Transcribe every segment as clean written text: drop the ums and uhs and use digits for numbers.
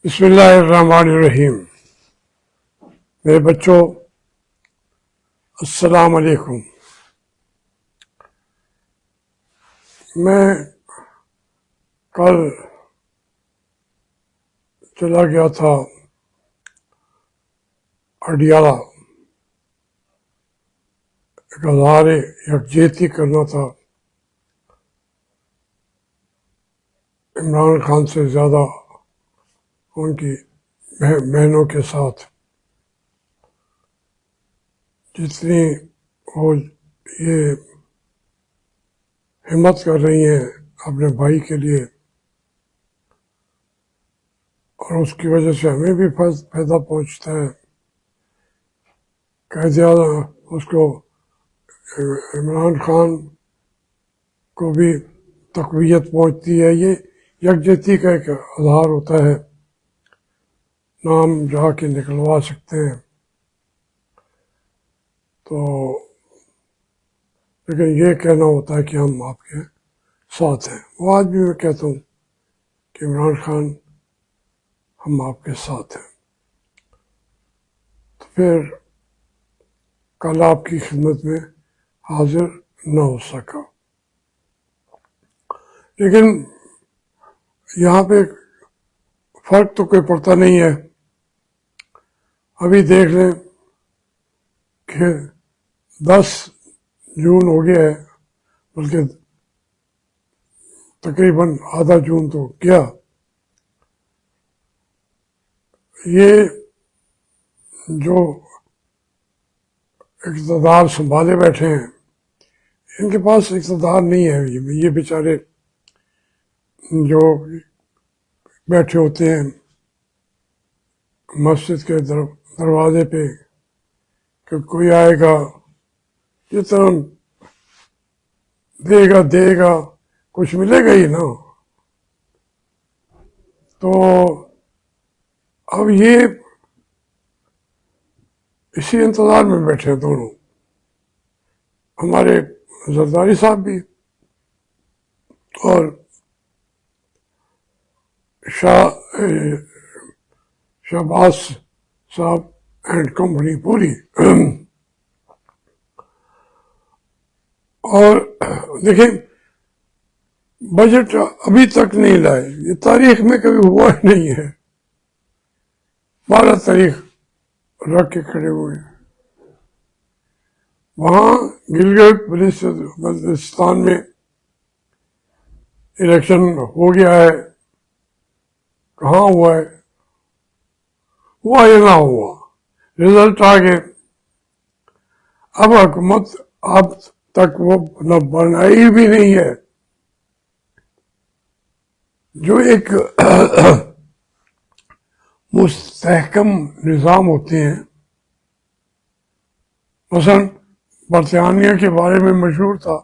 بسم اللہ الرحمن الرحیم. میرے بچوں، السلام علیکم. میں کل چلا گیا تھا اڈیالہ. ایک اظہار یکجہتی کرنا تھا عمران خان سے زیادہ ان کی بہنوں کے ساتھ. جتنی وہ یہ ہمت کر رہی ہیں اپنے بھائی کے لیے، اور اس کی وجہ سے ہمیں بھی فائدہ پہنچتا ہے. قائد اعظم اس کو عمران خان کو بھی تقویت پہنچتی ہے. یہ یکجہتی کا ایک اظہار ہوتا ہے. نام جا کے نکلوا سکتے ہیں تو، لیکن یہ کہنا ہوتا ہے کہ ہم آپ کے ساتھ ہیں. وہ آج بھی میں کہتا ہوں کہ عمران خان ہم آپ کے ساتھ ہیں. تو پھر کل آپ کی خدمت میں حاضر نہ ہو سکا. لیکن یہاں پہ فرق تو کوئی پڑتا نہیں ہے. ابھی دیکھ لیں کہ 10 جون ہو گیا ہے، بلکہ تقریباً آدھا جون تو گیا. یہ جو اقتدار سنبھالے بیٹھے ہیں، ان کے پاس اقتدار نہیں ہے. یہ بیچارے جو بیٹھے ہوتے ہیں مسجد کے دروازے پہ کہ کوئی آئے گا، جتنا دے گا کچھ ملے گا ہی نا. تو اب یہ اسی انتظار میں بیٹھے ہیں دونوں. ہمارے زرداری صاحب بھی اور شہباز صاحب اینڈ کمپنی پوری. اور دیکھیں، بجٹ ابھی تک نہیں لائے. یہ تاریخ میں کبھی ہوا ہی نہیں ہے. 12 تاریخ رکھ کے کھڑے ہوئے ہیں. وہاں گلگت بلتستان میں الیکشن ہو گیا ہے. کہاں ہوا ہے؟ ہوا یا نہ ہوا، رزلٹ آ گئے. اب حکومت اب تک وہ نہ بنائی بھی نہیں ہے. جو ایک مستحکم نظام ہوتے ہیں، مثلا برطانیہ کے بارے میں مشہور تھا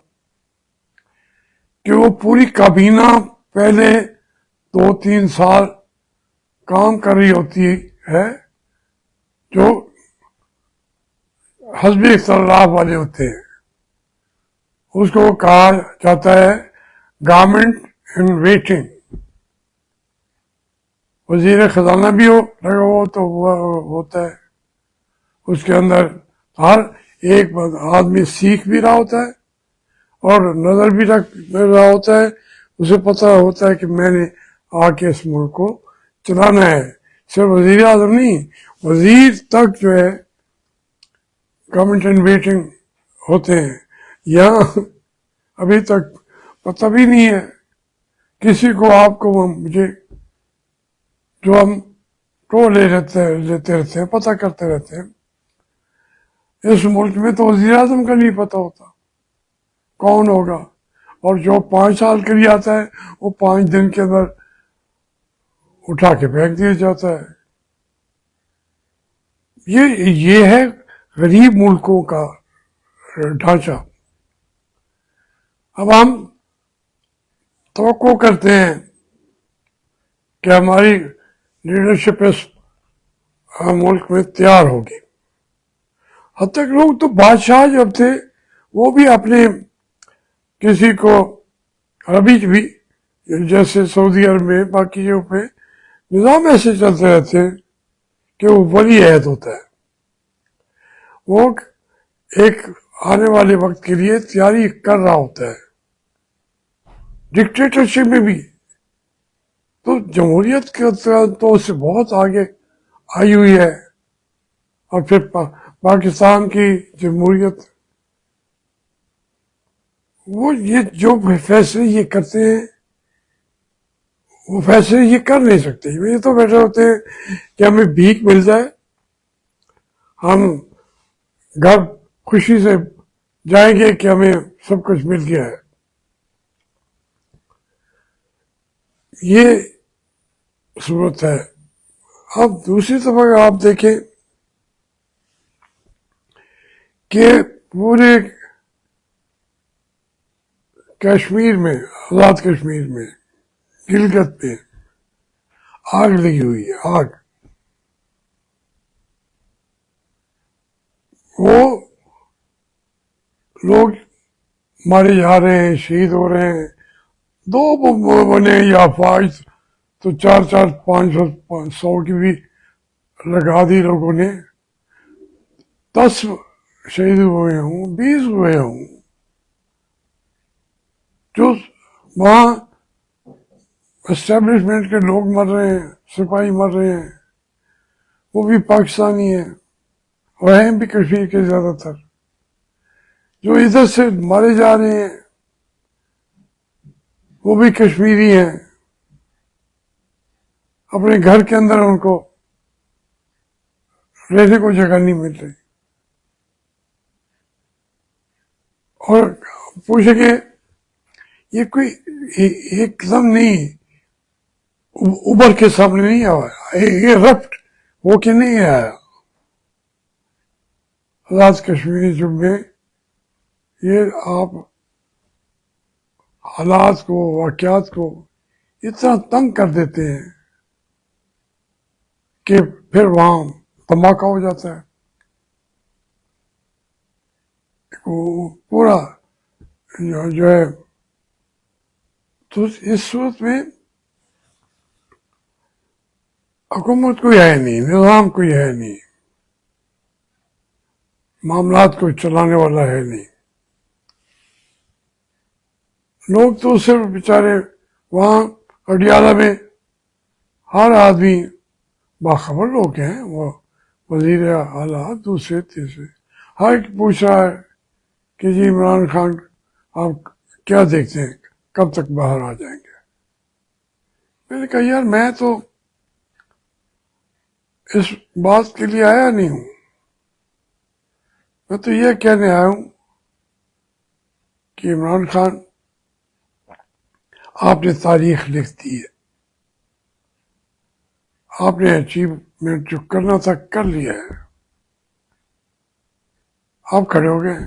کہ وہ پوری کابینہ پہلے 2-3 سال کام کر رہی ہوتی ہے جو حزب اختلاف والے ہوتے ہیں. اس کو کہا جاتا ہے گورنمنٹ ان ویٹنگ. وزیر خزانہ بھی لگا ہوا تو ہوتا ہے. اس کے اندر ہر ایک آدمی سیکھ بھی رہا ہوتا ہے اور نظر بھی رکھ رہا ہوتا ہے. اسے پتہ ہوتا ہے کہ میں نے آ کے اس ملک کو چلانا ہے. صرف وزیر اعظم نہیں، وزیر تک جو ہے گورنمنٹ ان ویٹنگ ہوتے ہیں. یہاں ابھی تک پتہ بھی نہیں ہے کسی کو. آپ کو مجھے جو ہم لیتے رہتے ہیں، پتہ کرتے رہتے ہیں. اس ملک میں تو وزیر اعظم کا نہیں پتہ ہوتا کون ہوگا، اور جو 5 سال کے لیے آتا ہے وہ 5 دن کے اندر اٹھا کے پھینک دیا جاتا ہے. یہ ہے غریب ملکوں کا ڈھانچہ. اب ہم توقع کرتے ہیں کہ ہماری لیڈرشپ اس ملک میں تیار ہوگی. حد تک لوگ تو بادشاہ جب تھے وہ بھی اپنے کسی کو، عربی بھی جیسے سعودی عرب میں باقی جگہوں پہ نظام ایسے چلتے رہتے ہیں کہ وہ ولی عہد ہوتا ہے، وہ ایک آنے والے وقت کے لیے تیاری کر رہا ہوتا ہے. ڈکٹیٹرشپ میں بھی تو جمہوریت کے تو اس سے بہت آگے آئی ہوئی ہے. اور پھر پاکستان کی جمہوریت، وہ یہ جو فیصلے یہ کرتے ہیں وہ فیصلے یہ کر نہیں سکتے. یہ تو بیٹھے ہوتے ہیں کہ ہمیں بھیک مل جائے، ہم گھر خوشی سے جائیں گے کہ ہمیں سب کچھ مل گیا ہے. یہ صورت ہے. اب دوسری طرف اگر آپ دیکھیں کہ پورے کشمیر میں، آزاد کشمیر میں، گلگت میں آگ لگی ہوئی ہے. آگ، وہ لوگ مارے جا رہے ہیں، شہید ہو رہے ہیں. دو بنے یا افواج تو 400 500 کی بھی لگا دی لوگوں نے. 10 شہید ہوئے ہوں، 20 ہوئے ہوں. جو وہاں اسٹیبلشمنٹ کے لوگ مر رہے ہیں، سپاہی مر رہے ہیں، وہ بھی پاکستانی ہیں اور ہیں بھی کشمیر کے زیادہ تر. جو ادھر سے مارے جا رہے ہیں وہ بھی کشمیری ہیں. اپنے گھر کے اندر ان کو رہنے کو جگہ نہیں مل رہی. اور پوچھیں کہ یہ کوئی ایک دم نہیں ابھر کے سامنے نہیں آیا، یہ رفٹ ہو کے نہیں آیا. آزاد کشمیر میں یہ آپ حالات کو، واقعات کو اتنا تنگ کر دیتے ہیں کہ پھر وہاں دھماکہ ہو جاتا ہے. وہ پورا جو ہے. تو اس صورت میں حکومت کوئی ہے نہیں، نظام کوئی ہے نہیں، معاملات کو چلانے والا ہے نہیں. لوگ تو صرف بیچارے وہاں اڈیالہ میں ہر آدمی باخبر لوگ ہیں، وہ وزیر اعلیٰ دوسرے تیسرے ہر ایک پوچھ رہا ہے کہ جی عمران خان آپ کیا دیکھتے ہیں، کب تک باہر آ جائیں گے. میں نے کہا یار میں تو اس بات کے لیے آیا نہیں ہوں، میں تو یہ کہنے آیا ہوں کہ عمران خان آپ نے تاریخ لکھ دی ہے، آپ نے اچیومنٹ جو کرنا تھا کر لیا ہے، آپ کھڑے ہو گئے.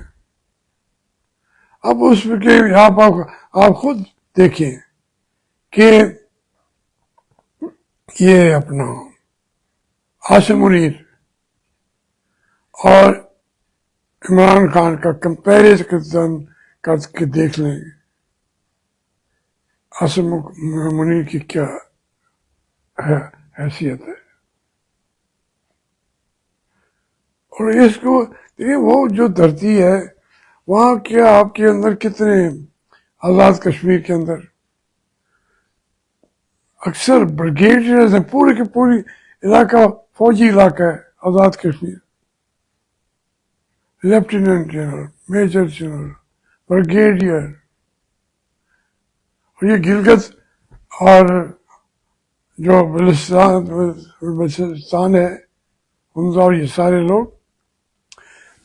اب اس میں کہ آپ خود دیکھیں کہ یہ اپنا عاصم منیر اور عمران خان کا کمپیریزن کر کے دیکھ لیں عاصم منیر کی کیا حیثیت ہے. اور اس کو دیکھیں، وہ جو دھرتی ہے وہاں کیا آپ کے اندر کتنے آزاد کشمیر کے اندر اکثر بریگیڈیئرز ہیں، پورے کے پوری علاقہ فوجی علاقہ ہے Azad Kashmir. Lieutenant general, major general, brigadier. اور یہ گلگت اور جو بلوچستان ہے اور یہ سارے لوگ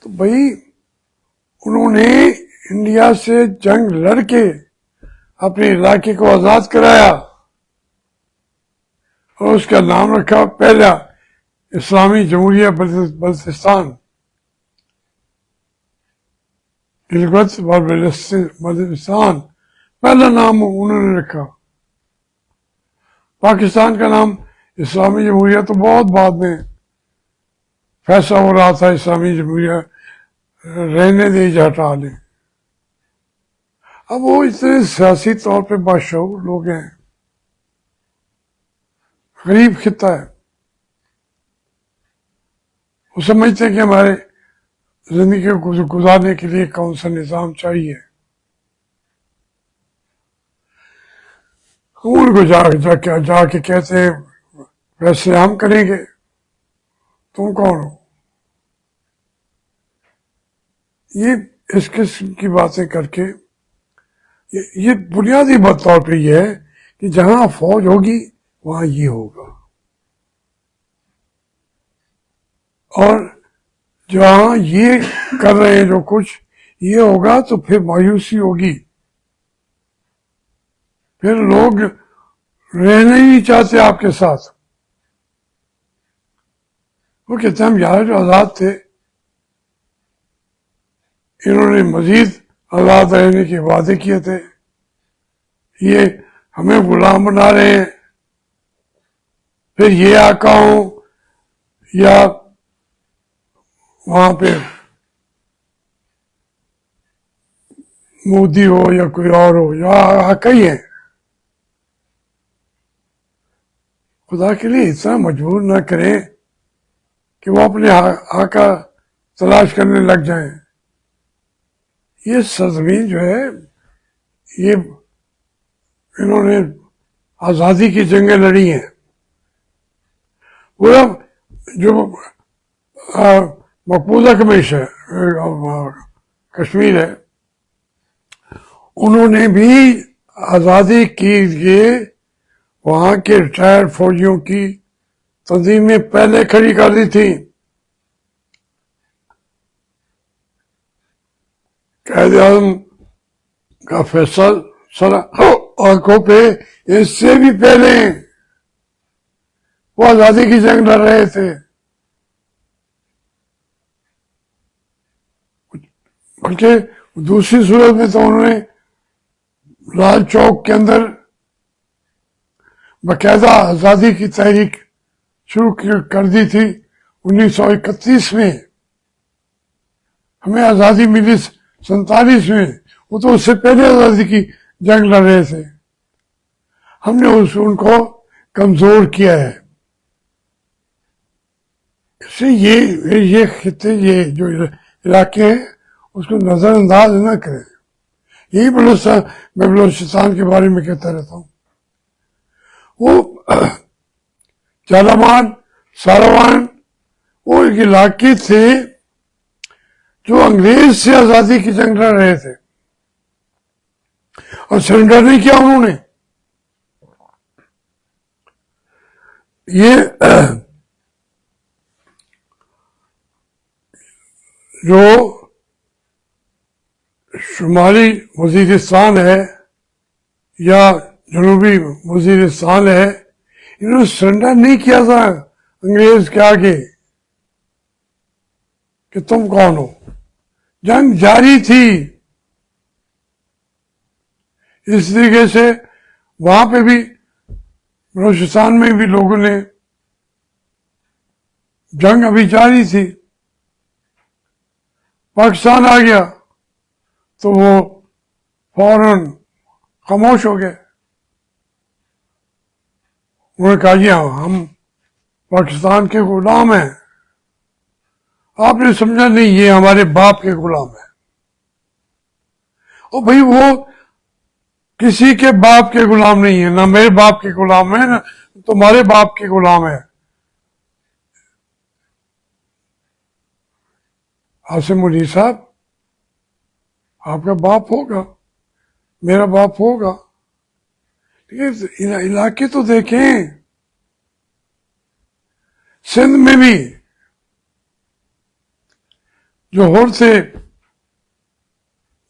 تو بھائی انہوں نے انڈیا سے جنگ لڑ کے اپنے علاقے کو آزاد کرایا اور اس کا نام رکھا پہلا اسلامی جمہوریہ بلوچستان. گلگت اور بلوچستان پہلا نام انہوں نے رکھا. پاکستان کا نام اسلامی جمہوریہ تو بہت بعد میں فیصلہ ہو رہا تھا اسلامی جمہوریہ رہنے دے یا ہٹا لیں. اب وہ اتنے سیاسی طور پہ بادشاہ لوگ ہیں، غریب خطہ ہے. وہ سمجھتے ہیں کہ ہمارے زندگی کو گزارنے کے لیے کون سا نظام چاہیے. ان کو جا کے کہتے ہیں ویسے ہم کریں گے. تم کون ہو؟ یہ اس قسم کی باتیں کر کے یہ بنیادی طور پہ یہ ہے کہ جہاں فوج ہوگی وہاں یہ ہوگا، اور جہاں یہ کر رہے ہیں جو کچھ یہ ہوگا تو پھر مایوسی ہوگی. پھر لوگ رہنا ہی نہیں چاہتے آپ کے ساتھ. وہ کہتے ہیں ہم یار جو آزاد تھے، انہوں نے مزید آزاد رہنے کے وعدے کیے تھے، یہ ہمیں غلام بنا رہے ہیں. پھر یہ آقا ہوں یا وہاں پہ مودی ہو یا کوئی اور ہو، یا آقا ہی ہے. خدا کے لیے اتنا مجبور نہ کریں کہ وہ اپنے آقا تلاش کرنے لگ جائیں. یہ سرزمین جو ہے، یہ انہوں نے آزادی کی جنگیں لڑی ہیں. پورا جو مقبوضہ کشمیر ہے، انہوں نے بھی آزادی کے لیے وہاں کے ریٹائرڈ فوجیوں کی تنظیمیں پہلے کھڑی کر دی تھی. قائد اعظم کا فیصل سر آنکھوں پہ اس سے بھی پہلے وہ آزادی کی جنگ لڑ رہے تھے. بلکہ دوسری صورت میں تو انہوں نے لال چوک کے اندر باقاعدہ آزادی کی تحریک شروع کر دی تھی. 1931 میں ہمیں آزادی ملی، 47 میں. وہ تو اس سے پہلے آزادی کی جنگ لڑ رہے تھے. ہم نے ان کو کمزور کیا ہے. اس سے یہ خطے، یہ جو علاقے ہیں اس کو نظر انداز نہ کریں. یہی میں بلوچستان کے بارے میں کہتا رہتا ہوں. وہ جالامان، ساروان وہ علاقے تھے جو انگریز سے آزادی کی جنگ لڑ رہے تھے، اور سرنڈر نہیں کیا انہوں نے. یہ جو شمالی وزیرستان ہے یا جنوبی وزیرستان ہے، انہوں نے سرنڈر نہیں کیا تھا انگریز کے آگے کہ تم کون ہو. جنگ جاری تھی. اس طریقے سے وہاں پہ بھی بلوچستان میں بھی لوگوں نے، جنگ ابھی جاری تھی. پاکستان آ گیا تو وہ فوراً خاموش ہو گئے. انہوں نے کہا جی ہم پاکستان کے غلام ہیں. آپ نے سمجھا نہیں، یہ ہمارے باپ کے غلام ہیں. اور بھائی وہ کسی کے باپ کے غلام نہیں ہے، نہ میرے باپ کے غلام ہے، نہ تمہارے باپ کے غلام ہے. عاصم علی صاحب، آپ کا باپ ہوگا، میرا باپ ہوگا، لیکن علاقے تو دیکھیں. سندھ میں بھی جو ہور تھے،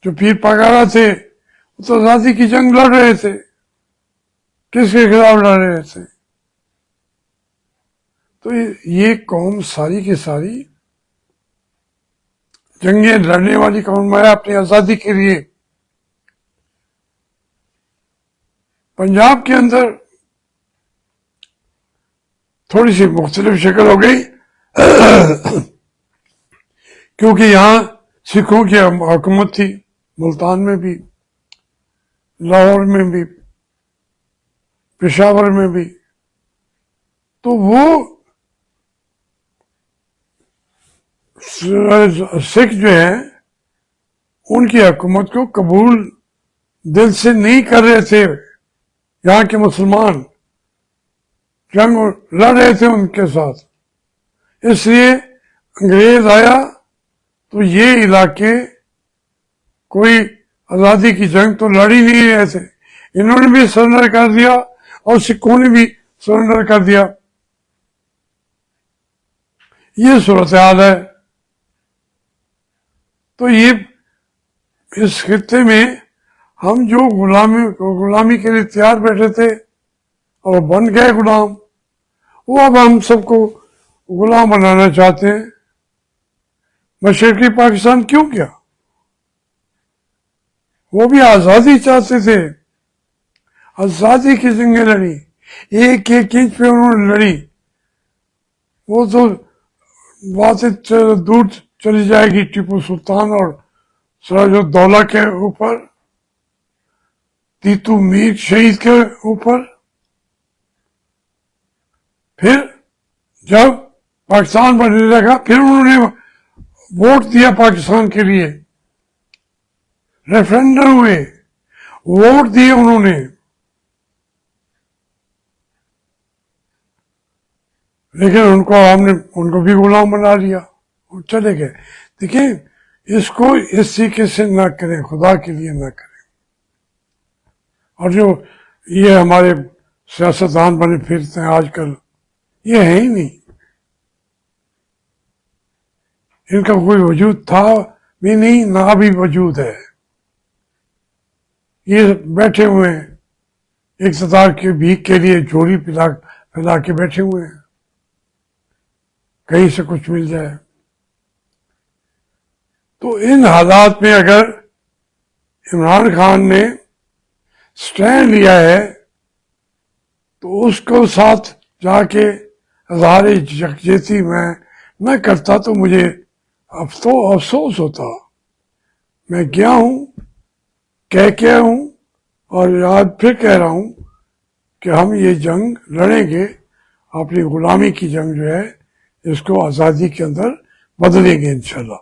جو پیر پگارا تھے، وہ تو آزادی کی جنگ لڑ رہے تھے. کس کے خلاف لڑ رہے تھے؟ تو یہ قوم ساری کی ساری جنگیں لڑنے والی قوم ہے اپنی آزادی کے لیے. پنجاب کے اندر تھوڑی سی مختلف شکل ہو گئی کیونکہ یہاں سکھوں کی حکومت تھی. ملتان میں بھی، لاہور میں بھی، پشاور میں بھی. تو وہ سکھ جو ہیں ان کی حکومت کو قبول دل سے نہیں کر رہے تھے. یہاں کے مسلمان جنگ لڑ رہے تھے ان کے ساتھ. اس لیے انگریز آیا تو یہ علاقے کوئی آزادی کی جنگ تو لڑ ہی نہیں رہے تھے. انہوں نے بھی سرنڈر کر دیا اور سکھوں نے بھی سرنڈر کر دیا. یہ صورتحال ہے. تو یہ اس خطے میں ہم جو غلامی کے لیے تیار بیٹھے تھے اور بن گئے غلام، وہ اب ہم سب کو غلام بنانا چاہتے ہیں. مشرقی پاکستان کیوں کیا؟ وہ بھی آزادی چاہتے تھے. آزادی کی جنگیں لڑی، ایک ایک انچ پہ انہوں نے لڑی. وہ تو باتیں دور چلی جائے گی ٹیپو سلطان اور سراج الدولہ کے اوپر، تیتو میر شہید کے اوپر. پھر جب پاکستان بننے لگا پھر انہوں نے ووٹ دیا پاکستان کے لیے، ریفرنڈم ہوئے، ووٹ دیے انہوں نے. لیکن ان کو بھی غلام بنا لیا، وہ چلے گئے. دیکھیں اس کو اس طریقے سے نہ کریں، خدا کے لیے نہ کریں. اور جو یہ ہمارے سیاستدان بنے پھرتے ہیں آج کل، یہ ہے ہی نہیں. ان کا کوئی وجود تھا بھی نہیں، نہ بھی وجود ہے. یہ بیٹھے ہوئے ہیں اقتدار کے بھیک کے لیے، جوڑی پھیلا کے بیٹھے ہوئے ہیں، کہیں سے کچھ مل جائے. تو ان حالات میں اگر عمران خان نے سٹینڈ لیا ہے تو اس کو ساتھ جا کے اظہار یکجہتی میں نہ کرتا تو مجھے افسوس ہوتا. میں گیا ہوں، کہہ کے ہوں، اور یاد پھر کہہ رہا ہوں کہ ہم یہ جنگ لڑیں گے. اپنی غلامی کی جنگ جو ہے اس کو آزادی کے اندر بدلیں گے انشاءاللہ.